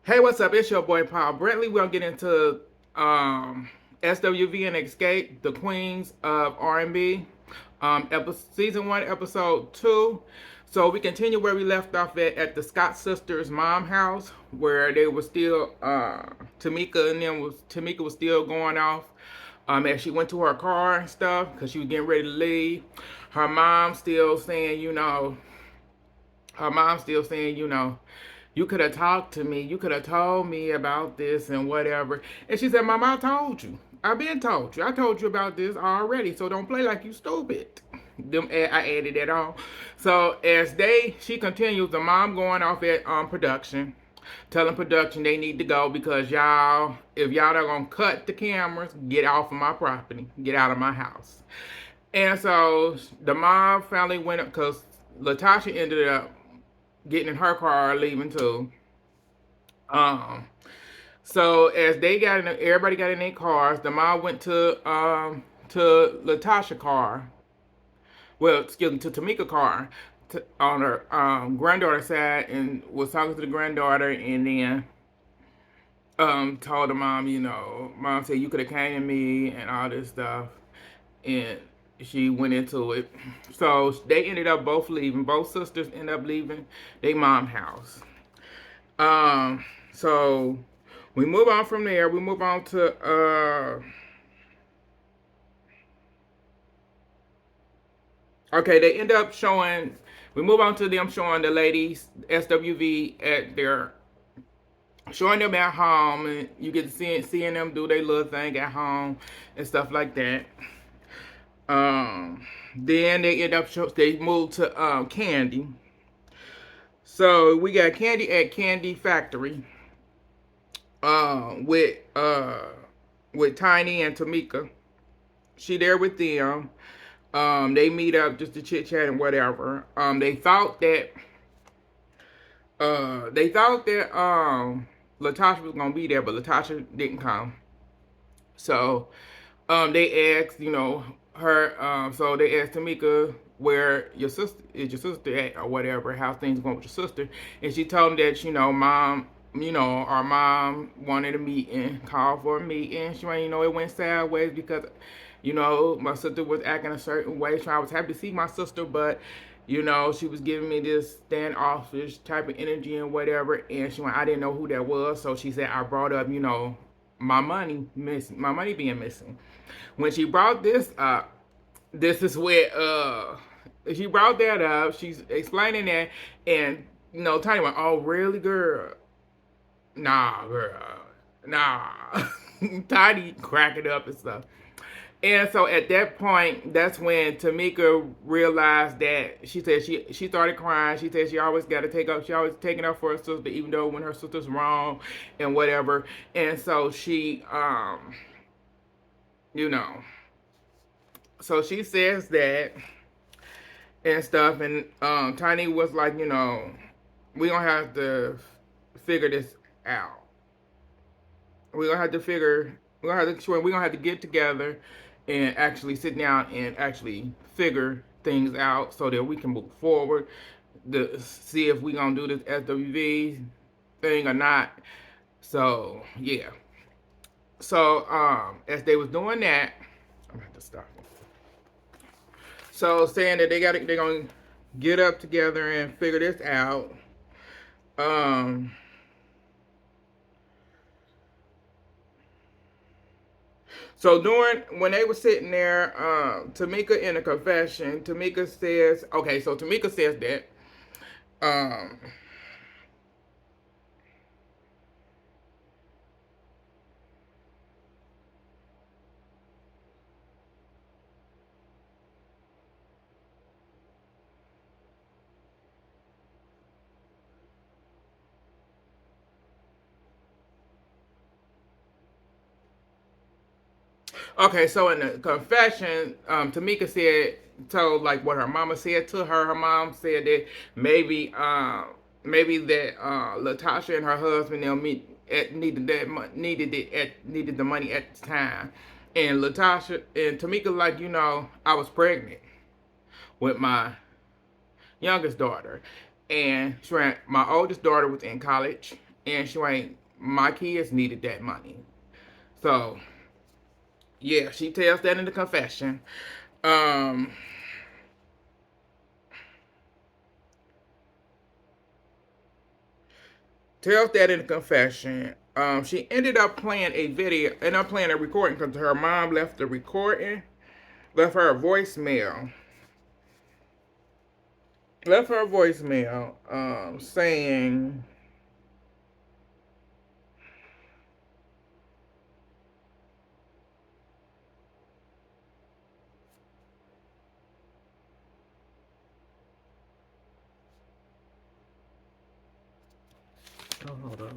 Hey, what's up? It's your boy Paul Brentley. We're gonna get into SWV and Xscape, the Queens of R&B, season 1, episode 2. So we continue where we left off at the Scott sisters' mom house, where they were still Tamika was still going off as she went to her car and stuff because she was getting ready to leave. Her mom still saying, you could have talked to me. You could have told me about this and whatever. And she said, Mama, I told you. I've been told you. I told you about this already. So don't play like you stupid. I added that on. So she continues, the mom going off at production, telling production they need to go because if y'all are gonna cut the cameras, get off of my property, get out of my house. And so the mom finally went up because Latasha ended up getting in her car, leaving too. Um, so as everybody got in their cars. The mom went to Latasha car. Well, excuse me, to Tamika car, on her granddaughter's side, and was talking to the granddaughter, and then told the mom, mom said you could have came to me and all this stuff, and she went into it. So they ended up both leaving. Both sisters ended up leaving their mom house. So we move on from there. We move on to okay, they end up showing we move on to them showing the ladies SWV at their showing them at home, and you get to seeing them do their little thing at home and stuff like that. Then they move to Candy. So we got Candy at Candy Factory uh, with uh, with Tiny and Tamika. She there with them. They meet up just to chit chat and whatever. They thought that Latasha was gonna be there, but Latasha didn't come. So they asked, her. So they asked Tamika where your sister at or whatever, how things going with your sister, and she told them that mom, our mom wanted a meeting, called for a meeting. She, it went sideways because my sister was acting a certain way. So I was happy to see my sister, but she was giving me this standoffish type of energy and whatever. And she went, I didn't know who that was. So she said, I brought up, my money being missing. When she brought this up, this is where she brought that up. She's explaining that, and Tiny went, "Oh, really, girl? Nah, girl, nah." Tiny cracking up and stuff. And so at that point, that's when Tamika realized that she said she started crying. She said she always got to take up. She always taking up for her sister, even though when her sister's wrong and whatever. And so she, you know, so she says that and stuff. And Tiny was like, we gonna have to figure this out. We're gonna have to figure. We're gonna have to get together and actually sit down and actually figure things out so that we can move forward to see if we gonna do this SWV thing or not. So yeah. So as they was doing that, I'm gonna have to stop. So saying that they're gonna get up together and figure this out. Um So when they were sitting there, Tamika in a confession, Tamika says, okay, so Tamika says that, um, okay, so in the confession, Tamika told like what her mama said to her. Her mom said that maybe that Latasha and her husband needed the money at the time, and Latasha and Tamika like I was pregnant with my youngest daughter, and my oldest daughter was in college, And she went, my kids needed that money. So, yeah, she tells that in the confession. Um, tells that in the confession. She ended up playing a video, ended up playing a recording because her mom left the recording, left her a voicemail, saying, oh, hold up.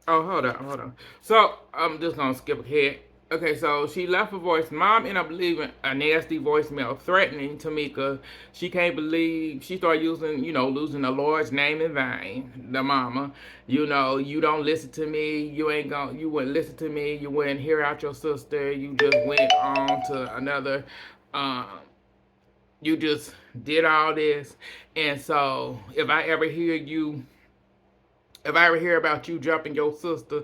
Oh, hold on. So I'm just gonna skip ahead. Okay, so she left a voice. Mom ended up leaving a nasty voicemail threatening Tamika. She can't believe she started using, losing the Lord's name in vain. The mama, you don't listen to me. You wouldn't listen to me. You wouldn't hear out your sister. You just went on to another. Um, you just did all this, and so if I ever hear about you jumping your sister,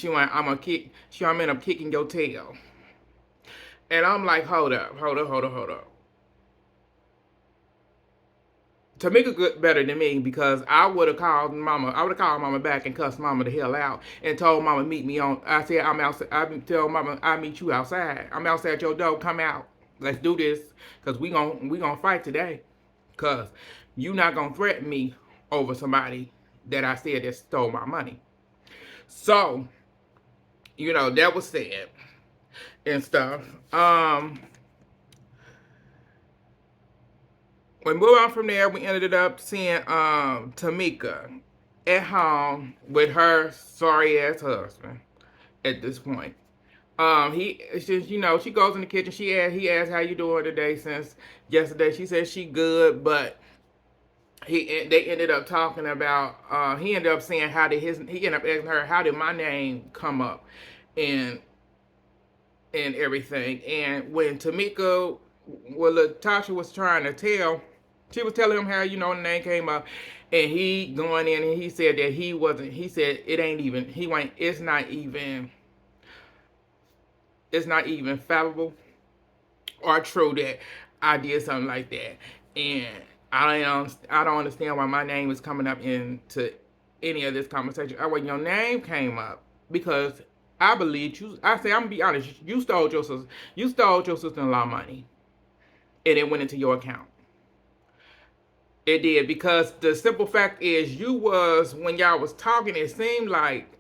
I'm end up kicking your tail. And I'm like, hold up. Tamika good better than me because I would have called mama back and cussed mama the hell out and told mama meet me on. I said I'm outside. I tell mama I meet you outside. I'm outside your door. Come out. Let's do this because we gonna fight today. Cause you not gonna threaten me over somebody that I said that stole my money. So that was said and stuff. We moved on from there. We ended up seeing Tamika at home with her sorry ass husband at this point. She goes in the kitchen. He asked how you doing today since yesterday. She said she good, but they ended up talking about. He ended up saying he ended up asking her how did my name come up, and everything. And when Latasha was trying to tell, she was telling him how the name came up, and he going in and he said that he wasn't. He said it ain't even. He went. It's not even. It's not even fallible or true that I did something like that, and I don't understand why my name is coming up into any of this conversation. When your name came up because I believe you. I say I'm gonna be honest. You stole your sister-in-law money, and it went into your account. It did because the simple fact is you was when y'all was talking. It seemed like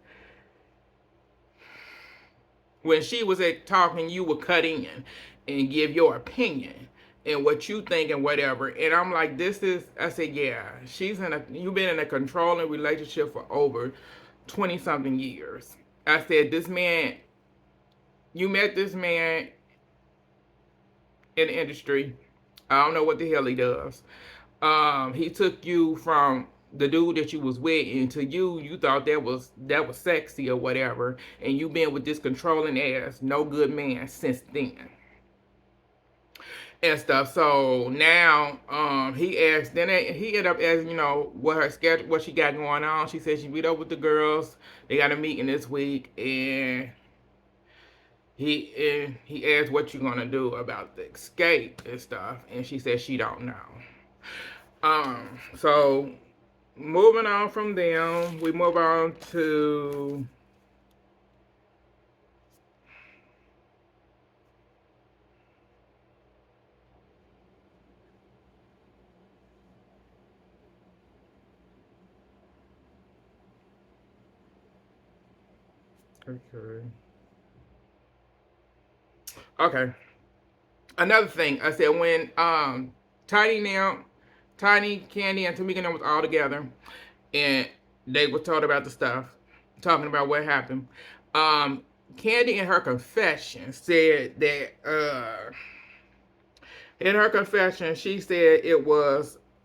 when she was talking, you would cut in and give your opinion and what you think and whatever. And I'm like, I said, yeah, you've been in a controlling relationship for over 20 something years. I said, you met this man in the industry. I don't know what the hell he does. He took you from the dude that you was with into you thought that was sexy or whatever, and you been with this controlling ass no good man since then and stuff. So now he ended up asking what her schedule, what she got going on. She said she meet up with the girls, they got a meeting this week, and he asked what you gonna do about the escape and stuff, and she said she don't know. So moving on from them, we move on to okay. Okay. Another thing, I said when Tiny, Candy, and Tamika and them was all together, and they were talking about the stuff, talking about what happened. Candy in her confession said that in her confession she said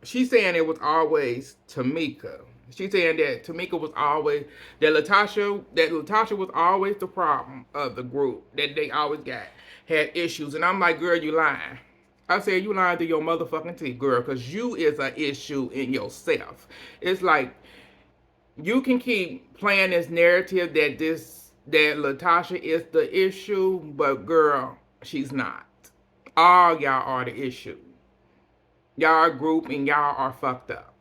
she's saying it was always Tamika. She's saying that Tamika was always Latasha was always the problem of the group, that they always had issues. And I'm like, girl, you lying. I said, you lying through your motherfucking teeth, girl, because you is an issue in yourself. It's like you can keep playing this narrative that Latasha is the issue, but girl, she's not. All y'all are the issue. Y'all group and y'all are fucked up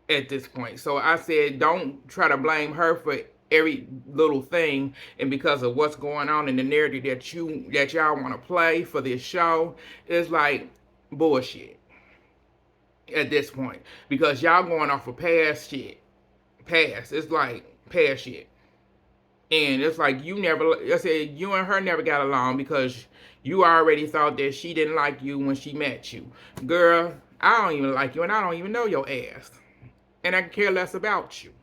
at this point. So I said, don't try to blame her for every little thing, and because of what's going on in the narrative that y'all want to play for this show, it's like bullshit at this point, because y'all going off of past shit. Past. It's like past shit. And it's like I said, you and her never got along because you already thought that she didn't like you when she met you. Girl, I don't even like you and I don't even know your ass. And I care less about you.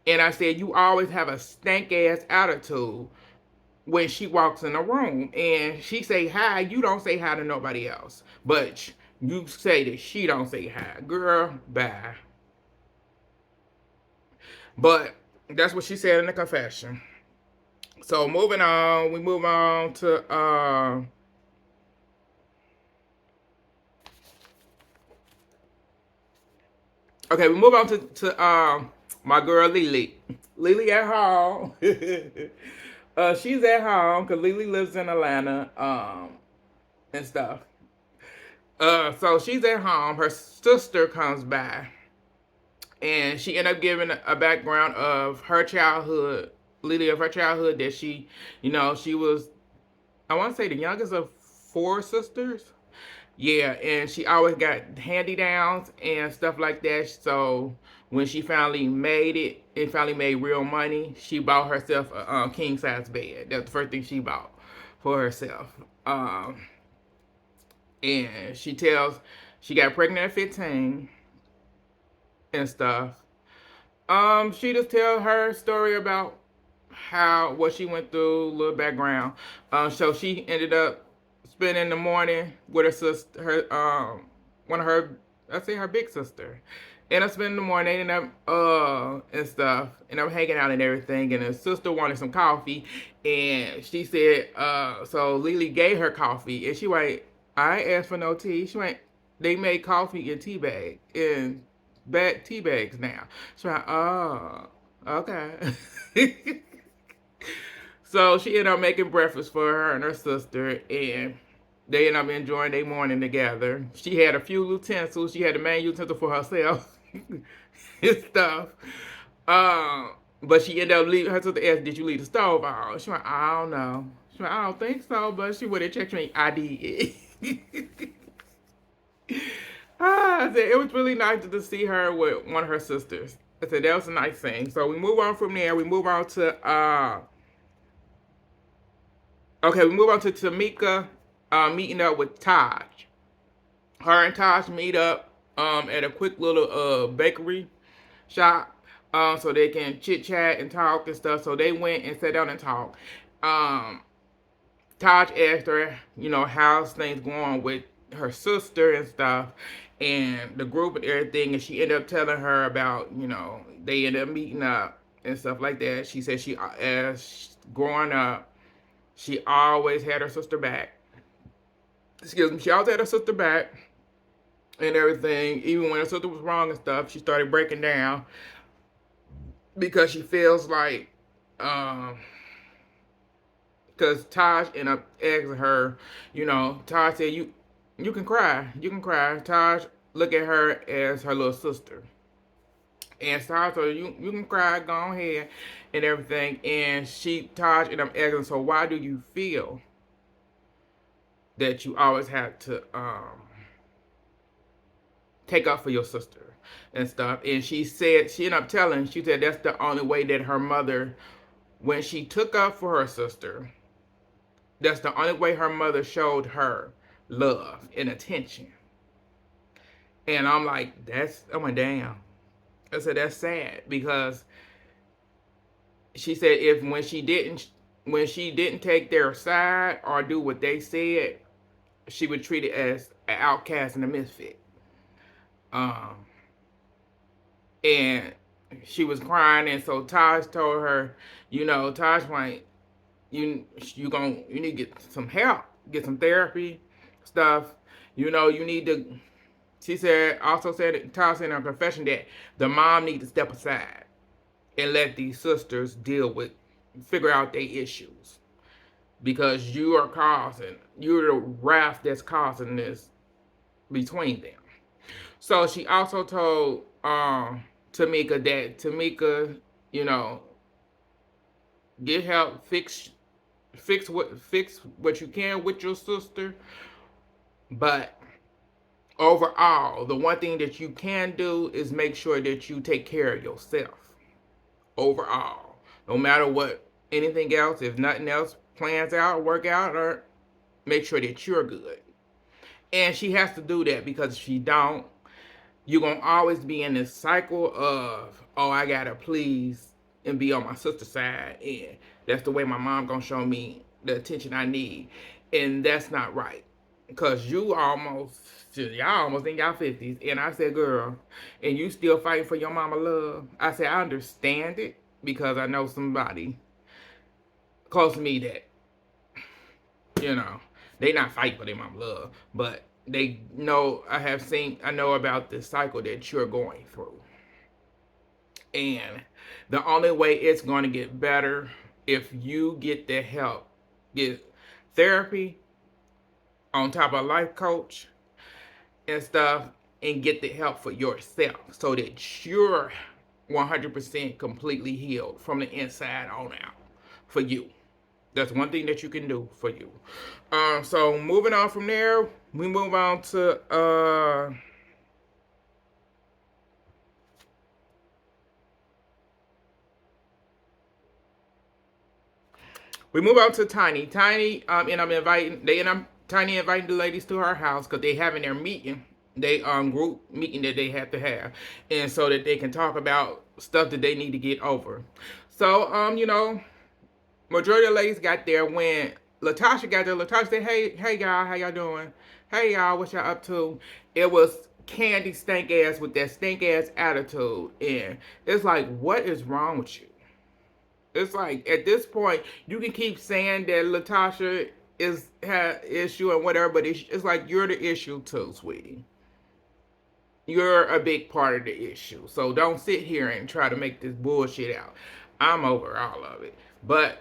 And I said, you always have a stank ass attitude when she walks in the room and she say hi, you don't say hi to nobody else. But you say that she don't say hi. Girl, bye. But that's what she said in the confession. So moving on, we move on to okay, we move on to my girl Lily. Lily at home. She's at home because Lily lives in Atlanta and stuff. So she's at home. Her sister comes by, and she ended up giving a background of her childhood, Lily, of her childhood, that she was, I want to say, the youngest of four sisters. Yeah, and she always got handy downs and stuff like that. So when she finally made it and finally made real money, she bought herself a king size bed. That's the first thing she bought for herself. And she got pregnant at 15 and stuff. She just tell her story about what she went through, little background. So she ended up spending the morning with her sister, one of her, I say her big sister. And I spent the morning and and stuff, and I'm hanging out and everything. And her sister wanted some coffee, and she said, so Lily gave her coffee, and she went, I ain't asked for no tea. She went, they made coffee in tea bags now. She went, oh, okay. So she ended up making breakfast for her and her sister, and they ended up enjoying their morning together. She had a few utensils. She had the main utensil for herself and stuff. But she ended up leaving. Her sister asked, "Did you leave the stove on?" She went, "I don't know." She went, "I don't think so," but she went and checked me. I did. I said it was really nice to see her with one of her sisters. I said that was a nice thing. So we move on from there. We move on to we move on to Tamika meeting up with Taj. Her and Taj meet up at a quick little bakery shop so they can chit chat and talk and stuff. So they went and sat down and talked. Taj asked her, how's things going with her sister and stuff, and the group and everything, and she ended up telling her about, they ended up meeting up and stuff like that. She said as growing up, she always had her sister back. Excuse me, she always had her sister back and everything. Even when her sister was wrong and stuff, she started breaking down because she feels like, because Taj ended up asking her, Taj said, you can cry. You can cry. Taj look at her as her little sister. And Taj told her, you can cry, go ahead, and everything. And Taj ended up asking, so why do you feel that you always have to take up for your sister and stuff? And she ended up telling, she said that's the only way that her mother, when she took up for her sister, that's the only way her mother showed her love and attention. And I'm like, I went, damn. I said, that's sad, because she said when she didn't take their side or do what they said, she would treat it as an outcast and a misfit. And she was crying, and so Taj told her, Taj went, you need to get some help, get some therapy stuff. You need to. She said, Taj said in her confession that the mom needs to step aside and let these sisters figure out their issues, because you're the raft that's causing this between them. So she also told Tamika that Tamika, you know, get help, fix what you can with your sister, but overall, the one thing that you can do is make sure that you take care of yourself. Overall, no matter what anything else, if nothing else plans out, work out, or make sure that you're good. And she has to do that, because if she don't, you're gonna always be in this cycle of, oh, I gotta please and be on my sister's side, and that's the way my mom gonna show me the attention I need, and that's not right. Cause y'all almost in y'all 50s, and I said, girl, and you still fighting for your mama love. I said, I understand it, because I know somebody close to me that, you know, they not fighting for their mama love, but they know, I know about the cycle that you're going through. And the only way it's going to get better, if you get the help, get therapy on top of a life coach and stuff, and get the help for yourself, so that you're 100% completely healed from the inside on out for you. That's one thing that you can do for you. So moving on from there, we move on to Tiny. And Tiny inviting the ladies to her house, because they having their meeting. They group meeting that they have to have, and so that they can talk about stuff that they need to get over. So majority of the ladies got there. When Latasha got there, Latasha said, hey y'all, how y'all doing? Hey y'all, what y'all up to? It was Candy stank ass with that stank ass attitude, and it's like, what is wrong with you? It's like, at this point, you can keep saying that Latasha has issue and whatever, but it's like, you're the issue too, sweetie. You're a big part of the issue. So don't sit here and try to make this bullshit out. I'm over all of it. But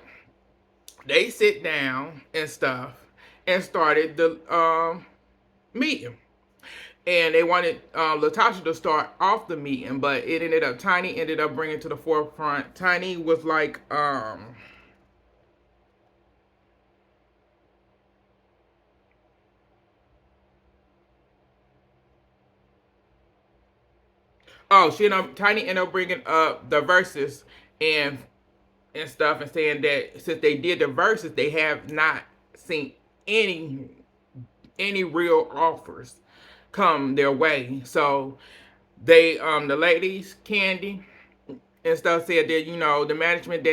they sit down and stuff and started the meeting. And they wanted Latasha to start off the meeting, but Tiny ended up bringing to the forefront. Tiny was like, Tiny ended up bringing up the verses and stuff, and saying that since they did the verses, they have not seen any real offers come their way. So the ladies, Candy and stuff, said that, the management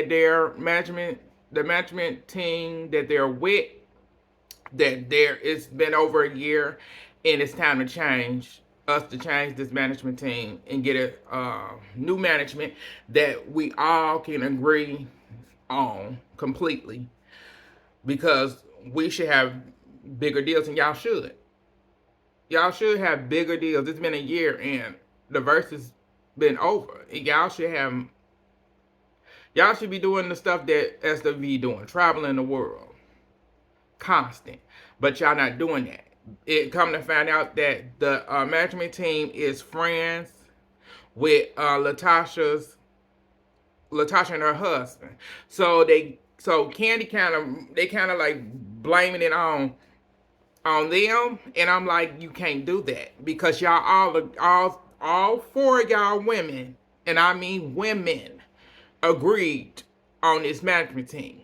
team that they're with, that it's been over a year, and it's time to change this management team and get a new management that we all can agree on completely, because we should have bigger deals, and y'all should have bigger deals. It's been a year and the verse has been over. Y'all should be doing the stuff that SWV doing, traveling the world constant, but y'all not doing that. It come to find out that the management team is friends with Latasha and her husband. So Candy they kind of like blaming it on them, and I'm like, you can't do that, because y'all all four of y'all women, and I mean women, agreed on this management team.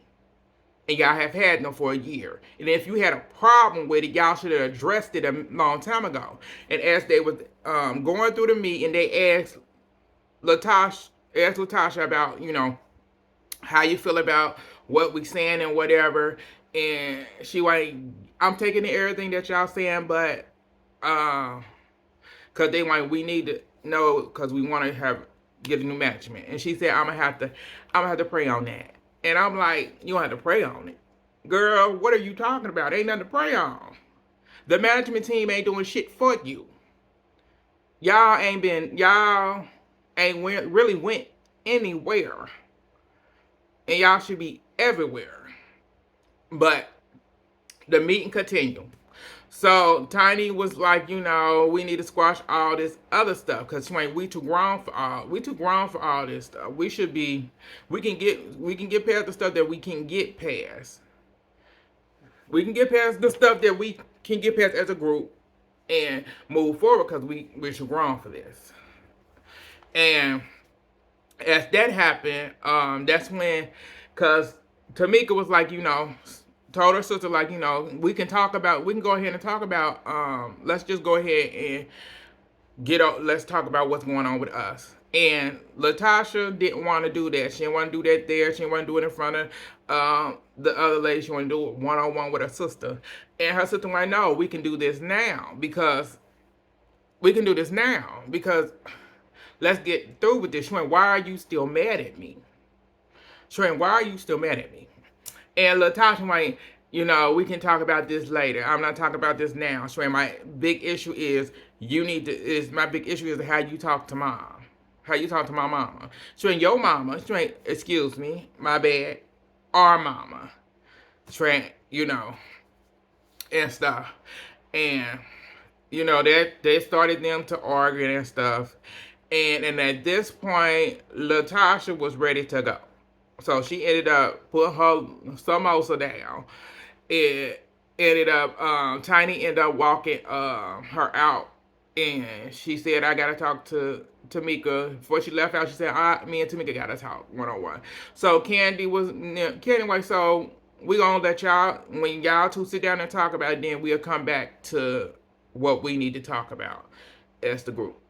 And y'all have had them for a year. And if you had a problem with it, y'all should have addressed it a long time ago. And as they was going through the meeting, they asked Latasha about, how you feel about what we saying and whatever. And she like, I'm taking everything that y'all saying, but cause we need to know, cause we want to get a new management. And she said, I'm gonna have to pray on that. And I'm like, you don't have to pray on it. Girl, what are you talking about? Ain't nothing to pray on. The management team ain't doing shit for you. Y'all ain't really went anywhere. And y'all should be everywhere. But the meeting continued. So Tiny was like, we need to squash all this other stuff because we too grown for all this stuff. We can get past the stuff that we can get past. We can get past the stuff that we can get past as a group and move forward because we're too grown for this. And as that happened, that's when, because Tamika was like, told her sister, like, we can go ahead and talk about, let's just go ahead and let's talk about what's going on with us. And Latasha didn't want to do that. She didn't want to do that there. She didn't want to do it in front of the other lady. She wanted to do it one-on-one with her sister. And her sister was like, no, we can do this now because let's get through with this. She went, why are you still mad at me? She went, why are you still mad at me? And Latasha went, we can talk about this later. I'm not talking about this now. She went, my big issue is my big issue is how you talk to mom. How you talk to my mama. She went, your mama. She went, excuse me, my bad. Our mama. She went, and stuff. And that they started them to argue and stuff. And at this point, Latasha was ready to go. So she ended up putting her samosa down. It ended up, Tiny ended up walking her out. And she said, I got to talk to Tamika. Before she left out, she said, me and Tamika got to talk one-on-one. So Candy was like, so we going to let y'all, when y'all two sit down and talk about it, then we'll come back to what we need to talk about as the group.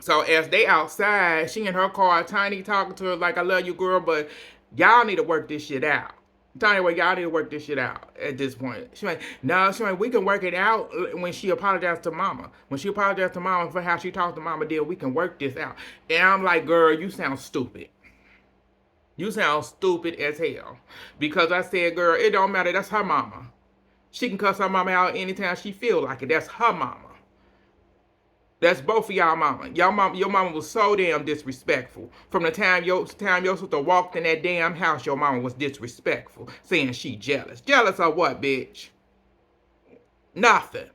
So as they outside, she in her car, Tiny talking to her like, I love you, girl, but y'all need to work this shit out. Tiny, well, y'all need to work this shit out at this point. She went, no, we can work it out when she apologized to mama. When she apologized to mama for how she talked to mama, then we can work this out. And I'm like, girl, you sound stupid. You sound stupid as hell. Because I said, girl, it don't matter. That's her mama. She can cuss her mama out anytime she feel like it. That's her mama. That's both of y'all mama. Your mama was so damn disrespectful. From the time your sister walked in that damn house, your mama was disrespectful. Saying she jealous. Jealous of what, bitch? Nothing.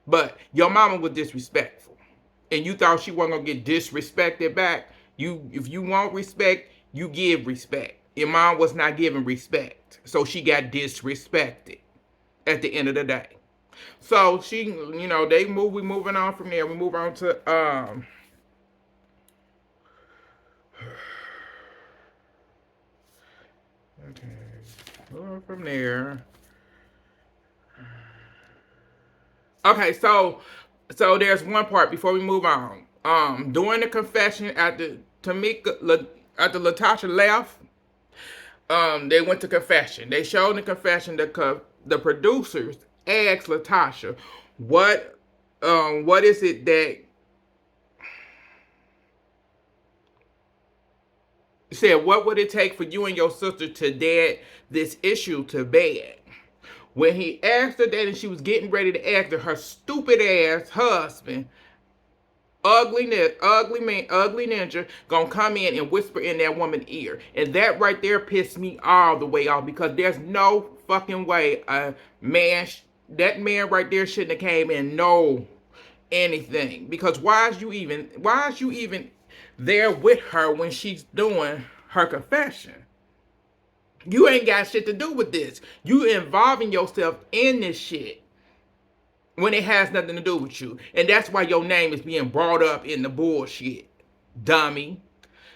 But your mama was disrespectful. And you thought she wasn't going to get disrespected back. If you want respect, you give respect. Your mom was not giving respect. So she got disrespected at the end of the day. So we moving on from there. We move on to okay. Moving from there. Okay, so there's one part before we move on. During the confession after Latasha left, they went to confession. They showed the confession the producers asked Latasha, what is it that said, what would it take for you and your sister to dad this issue to bed? When he asked her that and she was getting ready to ask her stupid ass husband, ugly ninja, gonna come in and whisper in that woman's ear. And that right there pissed me all the way off because there's no fucking way that man right there shouldn't have came and know anything. Because why is you even there with her when she's doing her confession? You ain't got shit to do with this. You involving yourself in this shit when it has nothing to do with you. And that's why your name is being brought up in the bullshit, dummy.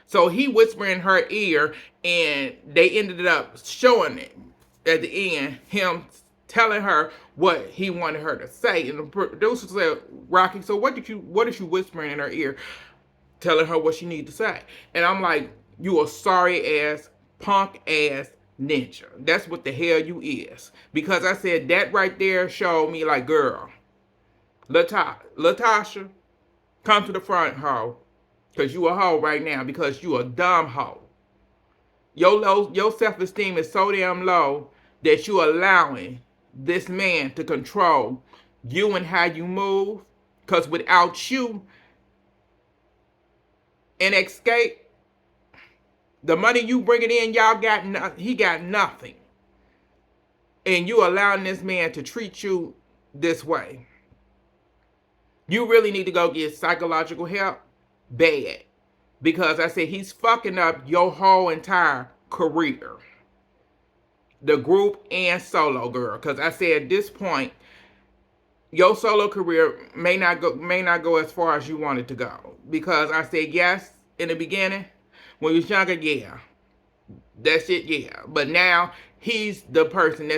So he whispered in her ear and they ended up showing it at the end, him telling her what he wanted her to say. And the producer said, Rocky, so what is you whispering in her ear? Telling her what she needs to say. And I'm like, you a sorry ass, punk ass ninja. That's what the hell you is. Because I said that right there showed me like, girl, Latasha, come to the front, hoe. Because you a hoe right now. Because you a dumb hoe. Your self-esteem is so damn low that you allowing this man to control you and how you move. Because without you And Xscape, the money you bringing in, y'all got he got nothing. And you allowing this man to treat you this way. You really need to go get psychological help bad. Because I said he's fucking up your whole entire career. The group and solo girl. Because I said at this point, your solo career may not go as far as you want it to go. Because I said yes in the beginning. When you was younger, yeah. That's it, yeah. But now he's the person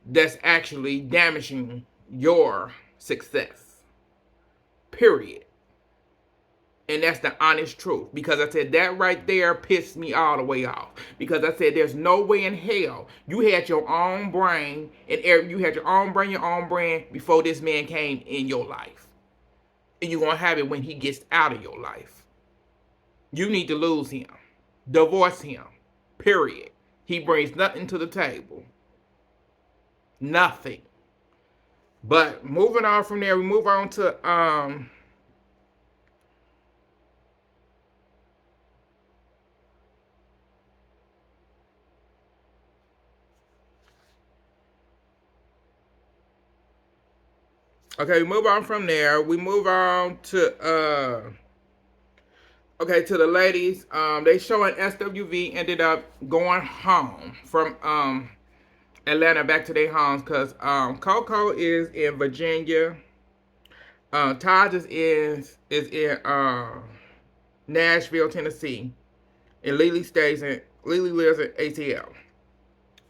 that's actually damaging your success. Period. And that's the honest truth. Because I said that right there pissed me all the way off. Because I said there's no way in hell you had your own brain and you had your own brain before this man came in your life. And you're going to have it when he gets out of your life. You need to lose him. Divorce him. Period. He brings nothing to the table. Nothing. But moving on from there, we move on to okay, we move on from there. We move on to to the ladies. They showing SWV ended up going home from Atlanta back to their homes because Coco is in Virginia. Taj is in Nashville, Tennessee, and Lily lives in ATL.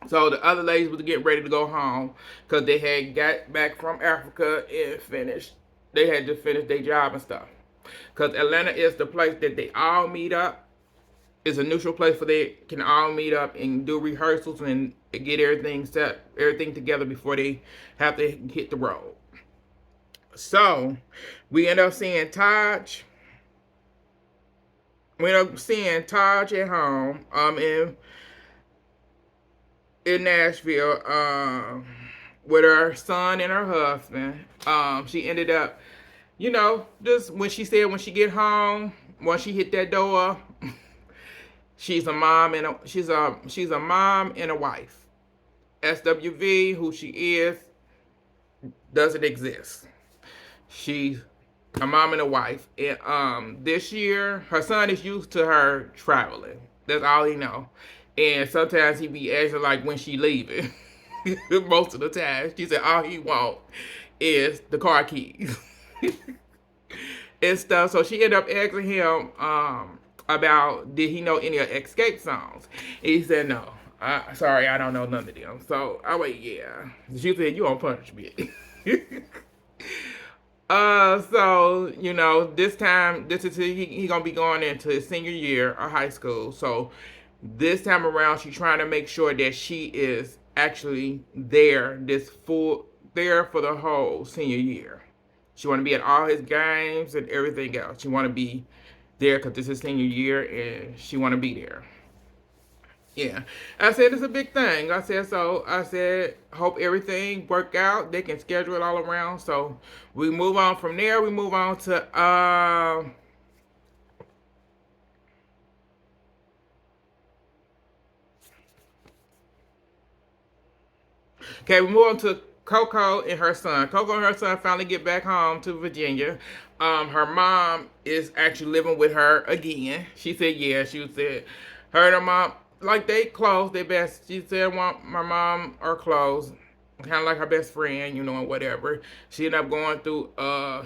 So the other ladies was getting ready to go home because they had got back from Africa and finished. They had just finished their job and stuff. Because Atlanta is the place that they all meet up. It's a neutral place where they can all meet up and do rehearsals and get everything together before they have to hit the road. So we end up seeing Taj. We end up seeing Taj at home. In Nashville, with her son and her husband. She ended up, just when she said when she get home, once she hit that door, she's a mom and she's a mom and a wife. SWV, who she is, doesn't exist. She's a mom and a wife. And this year, her son is used to her traveling. That's all he know. And sometimes he be asking like when she leaving. Most of the time. She said all he want is the car keys. And stuff. So she ended up asking him about did he know any of Xscape songs. And he said no. Sorry, I don't know none of them. So I went, yeah. She said you on punishment. So, this time, he gonna be going into his senior year of high school. So this time around, she's trying to make sure that she is actually there for the whole senior year. She want to be at all his games and everything else. She want to be there because this is senior year and she want to be there. Yeah. I said it's a big thing. I said, hope everything work out. They can schedule it all around. So we move on from there. We move on to okay, we move on to Coco and her son. Coco and her son finally get back home to Virginia. Her mom is actually living with her again. She said, yeah, she said, her and her mom, like they close, they best. She said, want my mom are close. Kind of like her best friend, and whatever. She ended up going through,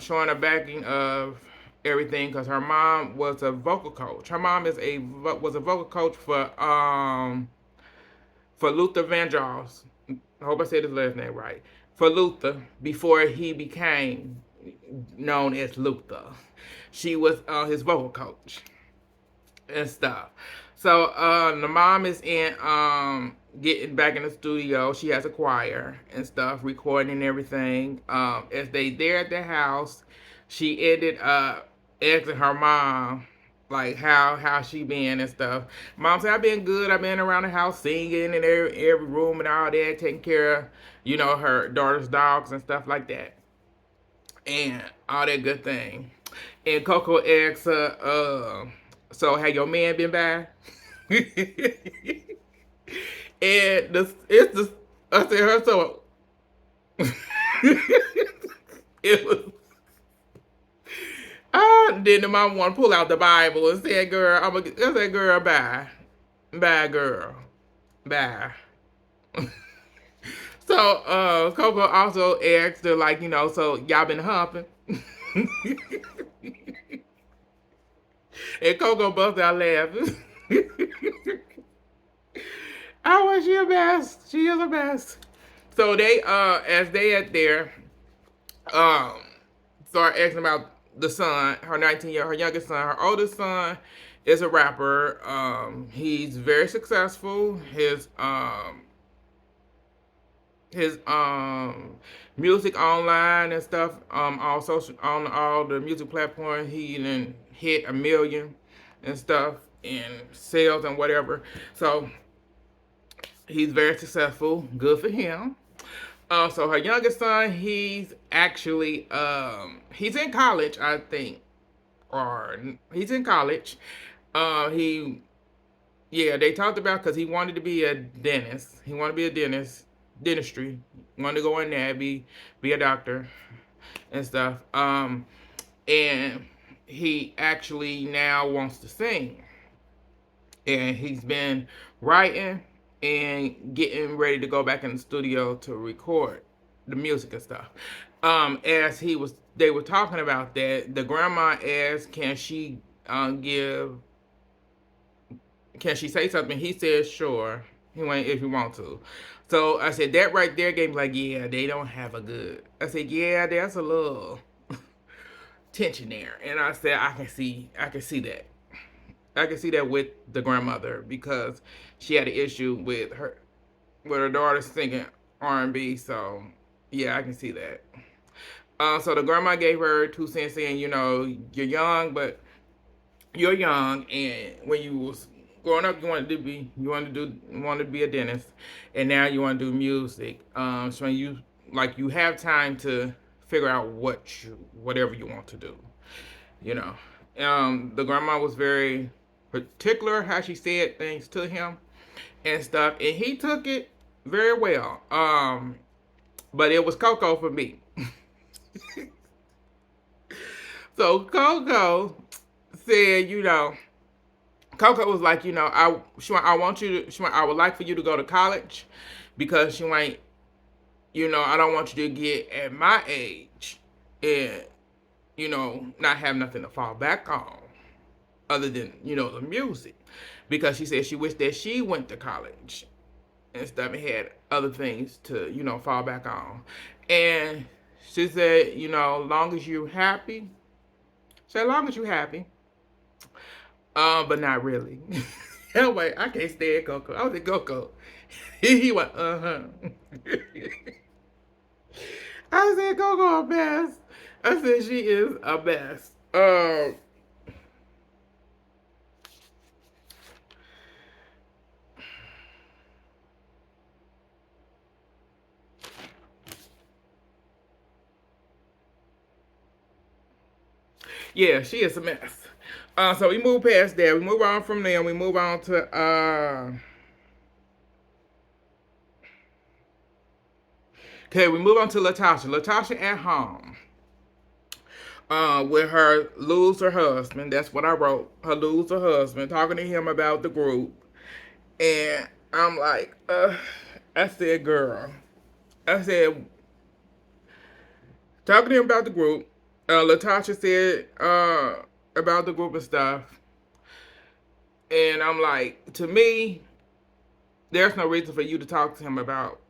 showing a backing of everything because her mom was a vocal coach. Her mom was a vocal coach for Luther Vandross. I hope I said his last name right. For Luther, before he became known as Luther. She was his vocal coach and stuff. So the mom is in getting back in the studio. She has a choir and stuff, recording and everything. As they there at the house, she ended up asking her mom like how she been and stuff. Mom said, I've been good. I've been around the house singing in every room and all that, taking care of, her daughter's dogs and stuff like that. And all that good thing. And Coco asks her, so have your man been by? And it's the I said her so it was then the mom want to pull out the Bible and say, girl, I said, girl, bye. Bye, girl. Bye. So Coco also asked her, like, so y'all been humping? And Coco busted out laughing. Oh, she a best. She is a best. So they as they at there, um start asking about the son, her 19-year, her youngest son. Her oldest son is a rapper. He's very successful. His music online and stuff, on all the music platforms, he then hit 1 million and stuff in sales and whatever. So he's very successful. Good for him. So her youngest son, he's actually he's in college, I think, or he's in college. He Yeah, they talked about because he wanted to be a dentist. He wanted to be a dentist, dentistry. He wanted to go in there, be a doctor and stuff. And he actually now wants to sing, and he's been writing and getting ready to go back in the studio to record the music and stuff. As they were talking about that. The grandma asked, can she say something? He said, sure. He went, if you want to. So I said, that right there gave me like, yeah, they don't have a good. I said, yeah, there's a little tension there. And I said, I can see that. I can see that with the grandmother because she had an issue with her daughter singing R&B. So yeah, I can see that. So the grandma gave her 2 cents saying, you're young, and when you was growing up, you wanted to be a dentist, and now you want to do music. So you have time to figure out whatever you want to do. You know, the grandma was very particular how she said things to him and stuff, and he took it very well. But it was Coco for me. So Coco said, Coco was like, I would like for you to go to college because I don't want you to get at my age and, not have nothing to fall back on other than, the music. Because she said she wished that she went to college and stuff and had other things to, fall back on. And she said, long as you're happy, but not really. Anyway, I can't stand Coco. I was in Coco. He went, I said, Coco a best. I said, she is a best. Yeah, she is a mess. So we move past that. We move on from there. We move on to okay. We move on to Latasha. Latasha at home. With her lose her husband. That's what I wrote. Her lose her husband. Talking to him about the group, and I'm like, I said, girl. I said, talking to him about the group. Latasha said about the group and stuff. And I'm like, to me, there's no reason for you to talk to him about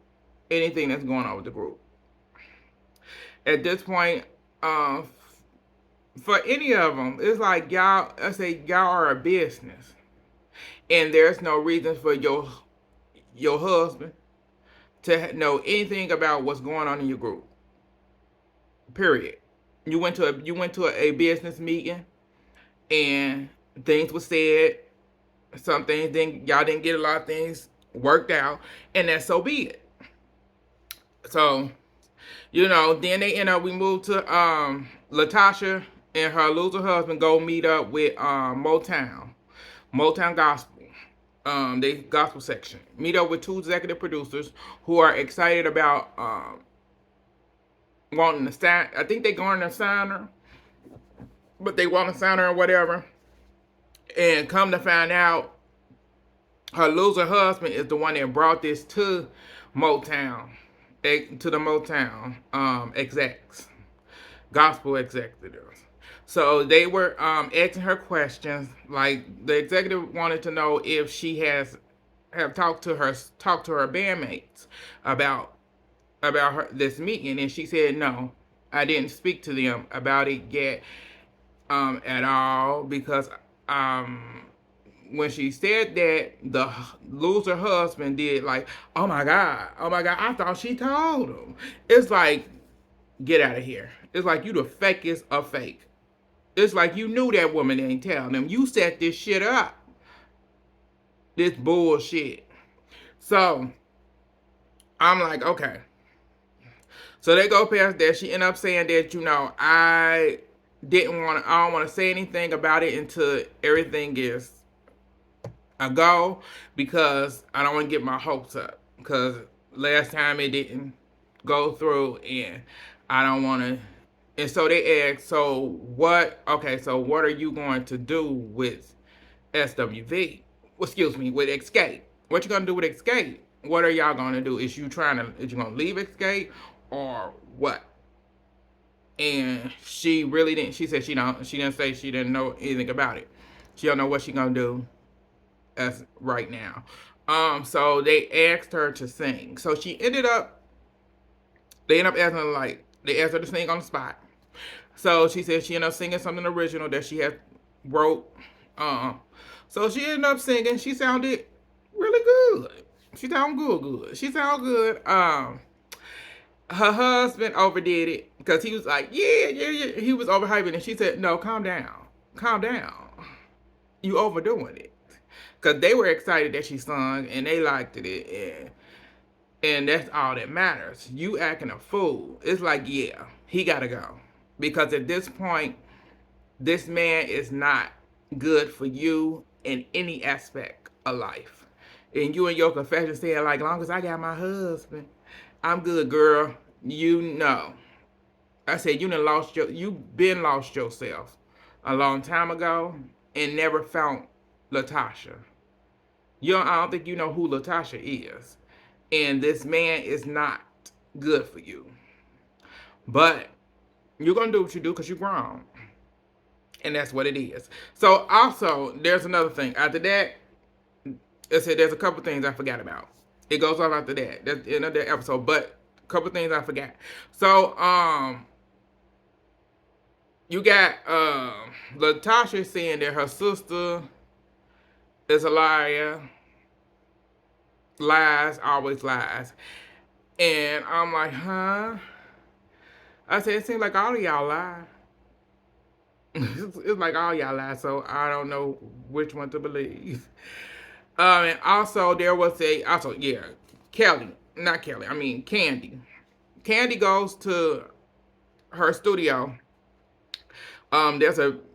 anything that's going on with the group. At this point, for any of them, it's like y'all are a business. And there's no reason for your husband to know anything about what's going on in your group. Period. You went to a business meeting and things were said. Some things y'all didn't get a lot of things worked out, and that's so be it. So, then we moved to Latasha and her loser husband go meet up with Motown Gospel. They gospel section. Meet up with two executive producers who are excited about wanting to sign. I think they going to sign her, but they want to sign her or whatever. And come to find out, her loser husband is the one that brought this to Motown, to the Motown execs, gospel executives. So they were asking her questions. Like the executive wanted to know if she have talked to her bandmates about her this meeting, and she said no, I didn't speak to them about it yet at all because um when she said that, the loser husband did like, oh my god, I thought she told him. It's like, get out of here. It's like you the fakest of fake. It's like you knew that woman ain't telling them. You set this shit up. This bullshit. So I'm like, okay. So they go past that. She ended up saying that, I don't want to say anything about it until everything is a go, because I don't want to get my hopes up. Because last time it didn't go through, and I don't want to. And so they asked, so what are you going to do with SWV? Excuse me, with Xscape. What you gonna do with Xscape? What are y'all gonna do? Is you gonna leave Xscape or what? And she really didn't. She said she didn't say she didn't know anything about it. She don't know what she gonna do as right now. So they asked her to sing. So they ended up asking her, they asked her to sing on the spot. So she said she ended up singing something original that she had wrote. So she ended up singing. She sounded really good. She sounded good. She sounded good. Her husband overdid it because he was like, yeah. He was overhyping, and she said, no, calm down. You overdoing it. Because they were excited that she sung, and they liked it, and that's all that matters. You acting a fool. It's like, yeah, he gotta go. Because at this point, this man is not good for you in any aspect of life. And you and your confession said, like, long as I got my husband, I'm good, girl. You know. I said, you've been lost yourself a long time ago and never found Latasha. I don't think you know who Latasha is. And this man is not good for you. But you're going to do what you do because you're grown. And that's what it is. So also, there's another thing. After that, I said there's a couple things I forgot about. It goes on after that. That's another episode. But a couple things I forgot. So, you got Latasha saying that her sister is a liar. Lies, always lies. And I'm like, huh? I said, it seems like all of y'all lie. It's like all y'all lie, so I don't know which one to believe. And also there was Candy. Candy goes to her studio.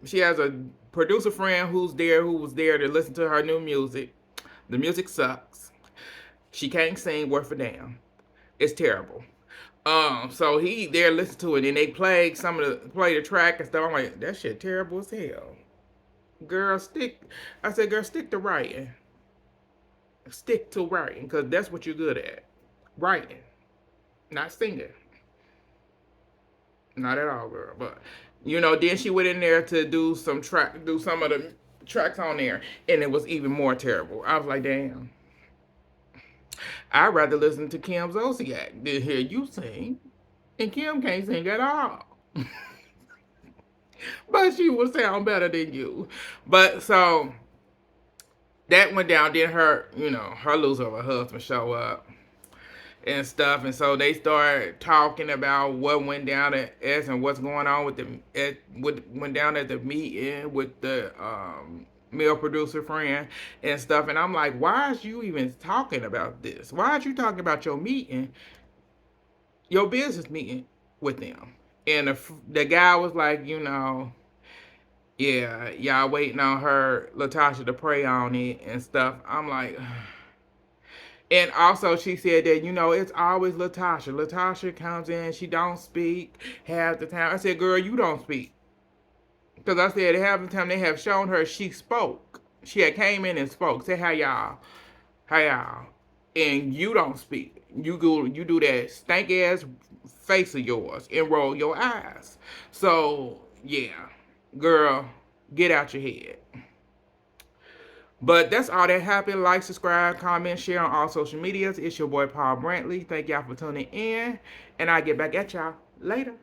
She has a producer friend who was there to listen to her new music. The music sucks. She can't sing worth a damn. It's terrible. So he there listened to it, and they play the track and stuff. I'm like, that shit terrible as hell. Girl, stick to writing. Stick to writing, because that's what you're good at. Writing. Not singing. Not at all, girl. But then she went in there to do some of the tracks on there, and it was even more terrible. I was like, damn. I'd rather listen to Kim Zolciak than hear you sing. And Kim can't sing at all. But she will sound better than you. But so that went down. Then her loser of a husband show up and stuff. And so they started talking about what went down at S and what's going on what went down at the meeting with the male producer friend and stuff. And I'm like, why is you even talking about this? Why aren't you talking about your business meeting with them? And the guy was like, Yeah, y'all waiting on her, Latasha, to pray on it and stuff. I'm like, and also she said that, it's always Latasha. Latasha comes in, she don't speak half the time. I said, girl, you don't speak. Because I said half the time they have shown her she spoke. She had came in and spoke. Say hi y'all. And you don't speak. You do that stank ass face of yours and roll your eyes. So yeah, girl, get out your head. But that's all that happened. Like, subscribe, comment, share on all social medias. It's your boy Paul Brantley. Thank y'all for tuning in. And I'll get back at y'all later.